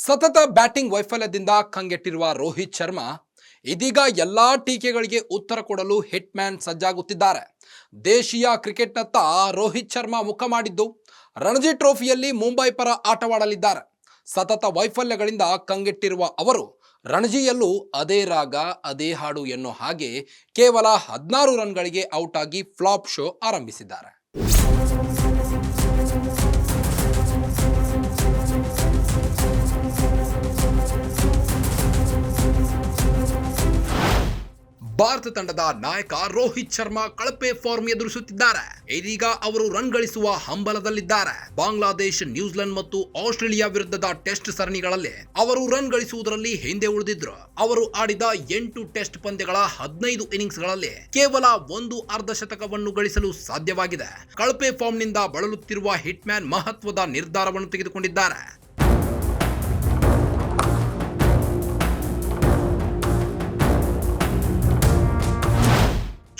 ಸತತ ಬ್ಯಾಟಿಂಗ್ ವೈಫಲ್ಯದಿಂದ ಕಂಗೆಟ್ಟಿರುವ ರೋಹಿತ್ ಶರ್ಮಾ ಇದೀಗ ಎಲ್ಲಾ ಟೀಕೆಗಳಿಗೆ ಉತ್ತರ ಕೊಡಲು ಹಿಟ್ ಮ್ಯಾನ್ ಸಜ್ಜಾಗುತ್ತಿದ್ದಾರೆ. ದೇಶೀಯ ಕ್ರಿಕೆಟ್ನತ್ತ ರೋಹಿತ್ ಶರ್ಮಾ ಮುಖ ಮಾಡಿದ್ದು ರಣಜಿ ಟ್ರೋಫಿಯಲ್ಲಿ ಮುಂಬೈ ಪರ ಆಟವಾಡಲಿದ್ದಾರೆ. ಸತತ ವೈಫಲ್ಯಗಳಿಂದ ಕಂಗೆಟ್ಟಿರುವ ಅವರು ರಣಜಿಯಲ್ಲೂ ಅದೇ ರಾಗ ಅದೇ ಹಾಡು ಎನ್ನೋ ಹಾಗೆ ಕೇವಲ 16 ರನ್ಗಳಿಗೆ ಔಟ್ ಆಗಿ ಫ್ಲಾಪ್ ಶೋ ಆರಂಭಿಸಿದ್ದಾರೆ. ಭಾರತ ತಂಡದ ನಾಯಕ ರೋಹಿತ್ ಶರ್ಮಾ ಕಳಪೆ ಫಾರ್ಮ್ ಎದುರಿಸುತ್ತಿದ್ದಾರೆ. ಇದೀಗ ಅವರು ರನ್ ಗಳಿಸುವ ಹಂಬಲದಲ್ಲಿದ್ದಾರೆ. ಬಾಂಗ್ಲಾದೇಶ, ನ್ಯೂಜಿಲೆಂಡ್ ಮತ್ತು ಆಸ್ಟ್ರೇಲಿಯಾ ವಿರುದ್ಧದ ಟೆಸ್ಟ್ ಸರಣಿಗಳಲ್ಲಿ ಅವರು ರನ್ ಗಳಿಸುವುದರಲ್ಲಿ ಹಿಂದೆ ಉಳಿದಿದ್ರು. ಅವರು ಆಡಿದ 8 ಟೆಸ್ಟ್ ಪಂದ್ಯಗಳ 15 ಇನ್ನಿಂಗ್ಸ್ಗಳಲ್ಲಿ ಕೇವಲ ಒಂದು ಅರ್ಧಶತಕವನ್ನು ಗಳಿಸಲು ಸಾಧ್ಯವಾಗಿದೆ. ಕಳಪೆ ಫಾರ್ಮ್ನಿಂದ ಬಳಲುತ್ತಿರುವ ಹಿಟ್ ಮ್ಯಾನ್ ಮಹತ್ವದ ನಿರ್ಧಾರವನ್ನು ತೆಗೆದುಕೊಂಡಿದ್ದಾರೆ.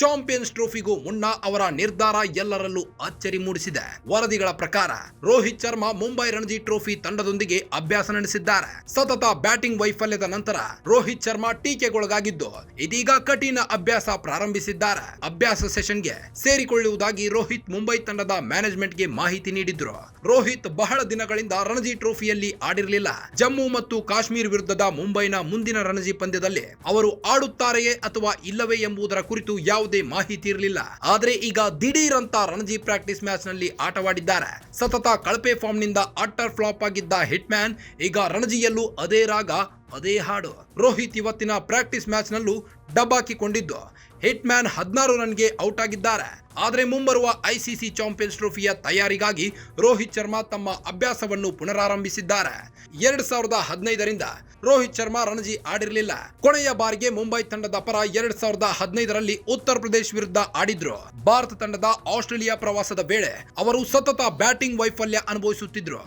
ಚಾಂಪಿಯನ್ಸ್ ಟ್ರೋಫಿಗೂ ಮುನ್ನ ಅವರ ನಿರ್ಧಾರ ಎಲ್ಲರಲ್ಲೂ ಅಚ್ಚರಿ ಮೂಡಿಸಿದೆ. ವರದಿಗಳ ಪ್ರಕಾರ ರೋಹಿತ್ ಶರ್ಮಾ ಮುಂಬೈ ರಣಜಿ ಟ್ರೋಫಿ ತಂಡದೊಂದಿಗೆ ಅಭ್ಯಾಸ ನಡೆಸಿದ್ದಾರೆ. ಸತತ ಬ್ಯಾಟಿಂಗ್ ವೈಫಲ್ಯದ ನಂತರ ರೋಹಿತ್ ಶರ್ಮಾ ಟೀಕೆಗೊಳಗಾಗಿದ್ದು ಇದೀಗ ಕಠಿಣ ಅಭ್ಯಾಸ ಪ್ರಾರಂಭಿಸಿದ್ದಾರೆ. ಅಭ್ಯಾಸ ಸೆಷನ್ಗೆ ಸೇರಿಕೊಳ್ಳುವುದಾಗಿ ರೋಹಿತ್ ಮುಂಬೈ ತಂಡದ ಮ್ಯಾನೇಜ್ಮೆಂಟ್ಗೆ ಮಾಹಿತಿ ನೀಡಿದ್ರು. ರೋಹಿತ್ ಬಹಳ ದಿನಗಳಿಂದ ರಣಜಿ ಟ್ರೋಫಿಯಲ್ಲಿ ಆಡಿರಲಿಲ್ಲ. ಜಮ್ಮು ಮತ್ತು ಕಾಶ್ಮೀರ್ ವಿರುದ್ಧದ ಮುಂಬೈನ ಮುಂದಿನ ರಣಜಿ ಪಂದ್ಯದಲ್ಲಿ ಅವರು ಆಡುತ್ತಾರೆಯೇ ಅಥವಾ ಇಲ್ಲವೇ ಎಂಬುದರ ಕುರಿತು ಯಾವುದೇ ಮಾಹಿತಿ ಇರಲಿಲ್ಲ. ಆದ್ರೆ ಈಗ ದಿಢೀರ್ ಅಂತ ರಣಜಿ ಪ್ರಾಕ್ಟೀಸ್ ಮ್ಯಾಚ್ ನಲ್ಲಿ ಆಟವಾಡಿದ್ದಾರೆ. ಸತತ ಕಳಪೆ ಫಾರ್ಮ್ ನಿಂದ ಅಟ್ಟರ್ ಫ್ಲಾಪ್ ಆಗಿದ್ದ ಹಿಟ್ ಮ್ಯಾನ್ ಈಗ ರಣಜಿಯಲ್ಲೂ ಅದೇ ರಾಗ ಅದೇ ಹಾಡು. ರೋಹಿತ್ ಇವತ್ತಿನ ಪ್ರಾಕ್ಟೀಸ್ ಮ್ಯಾಚ್ ನಲ್ಲೂ ಡಬ್ಬಾಕಿಕೊಂಡಿದ್ದು ಹಿಟ್ ಮ್ಯಾನ್ 16 ರನ್ಗೆ ಔಟ್ ಆಗಿದ್ದಾರೆ. ಆದರೆ ಮುಂಬರುವ ಐಸಿಸಿ ಚಾಂಪಿಯನ್ಸ್ ಟ್ರೋಫಿಯ ತಯಾರಿಗಾಗಿ ರೋಹಿತ್ ಶರ್ಮಾ ತಮ್ಮ ಅಭ್ಯಾಸವನ್ನು ಪುನರಾರಂಭಿಸಿದ್ದಾರೆ. 2015ರಿಂದ ರೋಹಿತ್ ಶರ್ಮಾ ರಣಜಿ ಆಡಿರಲಿಲ್ಲ. ಕೊನೆಯ ಬಾರಿಗೆ ಮುಂಬೈ ತಂಡದ ಪರ 2015ರಲ್ಲಿ ಉತ್ತರ ಪ್ರದೇಶ್ ವಿರುದ್ಧ ಆಡಿದ್ರು. ಭಾರತ ತಂಡದ ಆಸ್ಟ್ರೇಲಿಯಾ ಪ್ರವಾಸದ ವೇಳೆ ಅವರು ಸತತ ಬ್ಯಾಟಿಂಗ್ ವೈಫಲ್ಯ ಅನುಭವಿಸುತ್ತಿದ್ರು.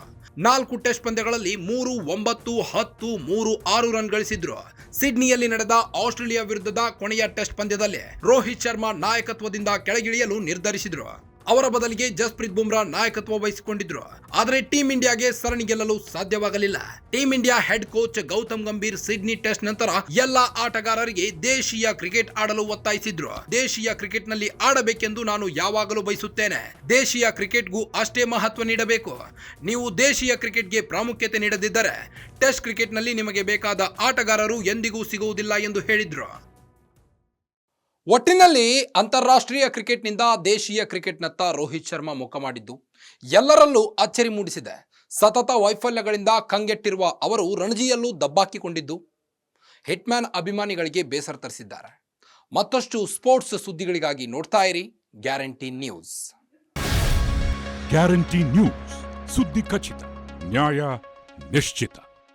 4 ಟೆಸ್ಟ್ ಪಂದ್ಯಗಳಲ್ಲಿ 3, 9, 10, 3, 6 ರನ್ ಗಳಿಸಿದ್ರು. ಸಿಡ್ನಿಯಲ್ಲಿ ನಡೆದ ಆಸ್ಟ್ರೇಲಿಯಾ ವಿರುದ್ಧದ ಕೊನೆಯ ಟೆಸ್ಟ್ ಪಂದ್ಯದಲ್ಲಿ ರೋಹಿತ್ ಶರ್ಮಾ ನಾಯಕತ್ವದಿಂದ ಕೆಳಗಿಳಿಯಲು ನಿರ್ಧರಿಸಿದ್ರು. ಅವರ ಬದಲಿಗೆ ಜಸ್ಪ್ರೀತ್ ಬುಮ್ರಾ ನಾಯಕತ್ವ ವಹಿಸಿಕೊಂಡಿದ್ರು. ಆದರೆ ಟೀಂ ಇಂಡಿಯಾಗೆ ಸರಣಿ ಗೆಲ್ಲಲು ಸಾಧ್ಯವಾಗಲಿಲ್ಲ. Team India head coach Gautam Gambhir Sydney test ನಂತರ ಎಲ್ಲಾ ಆಟಗಾರರಿಗೆ ದೇಶೀಯ ಕ್ರಿಕೆಟ್ ಆಡಲು ಒತ್ತಾಯಿಸಿದ್ರು. ದೇಶೀಯ ಕ್ರಿಕೆಟ್ ನಲ್ಲಿ ಆಡಬೇಕೆಂದು ನಾನು ಯಾವಾಗಲೂ ಬಯಸುತ್ತೇನೆ. ದೇಶೀಯ ಕ್ರಿಕೆಟ್ಗೂ ಅಷ್ಟೇ ಮಹತ್ವ ನೀಡಬೇಕು. ನೀವು ದೇಶೀಯ ಕ್ರಿಕೆಟ್ಗೆ ಪ್ರಾಮುಖ್ಯತೆ ನೀಡದಿದ್ದರೆ ಟೆಸ್ಟ್ ಕ್ರಿಕೆಟ್ ನಲ್ಲಿ ನಿಮಗೆ ಬೇಕಾದ ಆಟಗಾರರು ಎಂದಿಗೂ ಸಿಗುವುದಿಲ್ಲ ಎಂದು ಹೇಳಿದ್ರು. ಒಟ್ಟಿನಲ್ಲಿ ಅಂತಾರಾಷ್ಟ್ರೀಯ ಕ್ರಿಕೆಟ್ನಿಂದ ದೇಶೀಯ ಕ್ರಿಕೆಟ್ನತ್ತ ರೋಹಿತ್ ಶರ್ಮಾ ಮುಖ ಮಾಡಿದ್ದು ಎಲ್ಲರಲ್ಲೂ ಅಚ್ಚರಿ ಮೂಡಿಸಿದೆ. ಸತತ ವೈಫಲ್ಯಗಳಿಂದ ಕಂಗೆಟ್ಟಿರುವ ಅವರು ರಣಜಿಯಲ್ಲೂ ದಬ್ಬಾಕಿಕೊಂಡಿದ್ದು ಹಿಟ್ ಮ್ಯಾನ್ ಅಭಿಮಾನಿಗಳಿಗೆ ಬೇಸರ ತರಿಸಿದ್ದಾರೆ. ಮತ್ತಷ್ಟು ಸ್ಪೋರ್ಟ್ಸ್ ಸುದ್ದಿಗಳಿಗಾಗಿ ನೋಡ್ತಾ ಇರಿ ಗ್ಯಾರಂಟಿ ನ್ಯೂಸ್. ಗ್ಯಾರಂಟಿ ನ್ಯೂಸ್, ಸುದ್ದಿ ಖಚಿತ, ನ್ಯಾಯ ನಿಶ್ಚಿತ.